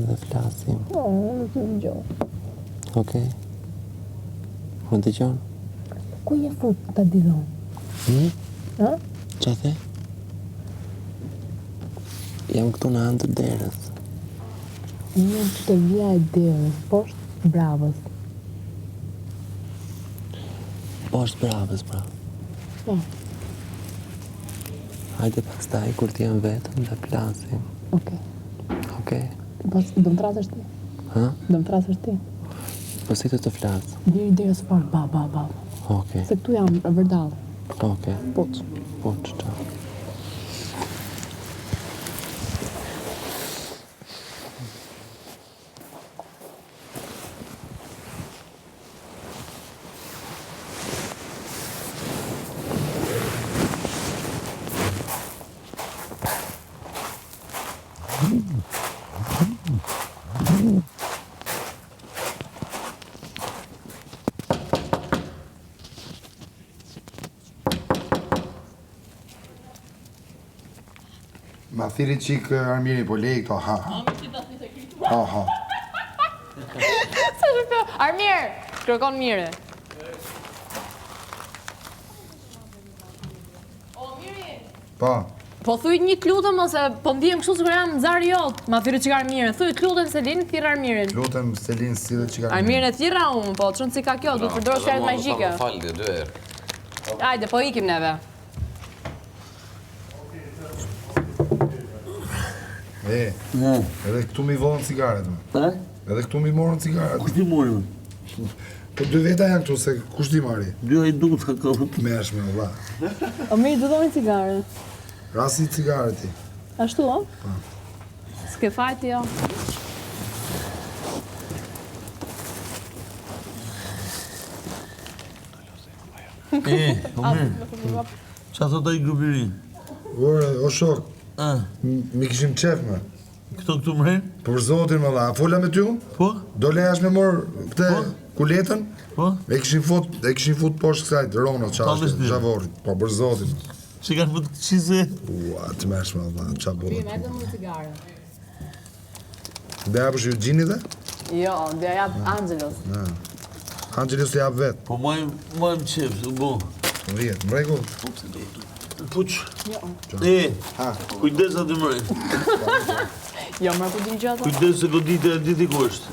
dhe flasim. Nuk të dëgjoj. Okej. Më dëgjon? Ku je fut ta didhon? Ha? Qa the? Jam këtu në anë të derës. Jam që të vija e derës, poshtë Bravës. Poshtë Bravës, pra. Po. Hajde pastaj kur t'jam vetëm dhe flasim. Okej. Okej? Pas do më trasësh ti? Ha? Do më trasësh ti? Po si të flasë? Deri derës fort, ba. Okej. Se këtu jam vërdall. Okej. Poç. Poç, qa. Ma thiri qik Armiri, po lej këto, ha. Ha. Sa shë Armir, kërkon mire. Po, Po thuj një klutëm ose po ndihem kështu sikur jam nxari jot. Ma thirrë çik Armirin. Thuj klutëm Selin, thirr Armirin. lutem Selin si dhe qik Armirin e thirra unë, po çon si ka kjo, duhet përdorosh fjalë magjike. Falë, 2 herë. Hajde, po ikim neve. Edhe këtu mi volën cigaret, me. Edhe këtu mi morën cigaret. Kush ti mori? Po 2 veta janë këtu, se kush ti marri? 2 ai duket ka kohë. Meshme, valla. Amir, do dojnë cigare. Rasi cigaret ti. Ashtu, o? S'ke fajti jo. Qa thot ai grupirin? Ore, o shok, Ah, mi kishim qef, me. këtu mrejnë? Për zotin, me dha, a fola me ty unë? Po? Dole jash me morë këte kuletën? Po? E kishin fut poshtë kësajt, Rono, Tallesh qashtë, ti. Zhavorit. Po, për zotin. Që kanë fut qize? Ua, të meshme, valla, qa bollet. Edhe më cigare. Dhe apësh ju gjini dhe? Jo, do ja jap Angelos. Angelis të japë vetë. Po më qef, u bo. Vrijet, mrekull. Puq. Kujdes atë mrej. Jo, më ku din gjata. Kujdes se godite e diti ku është.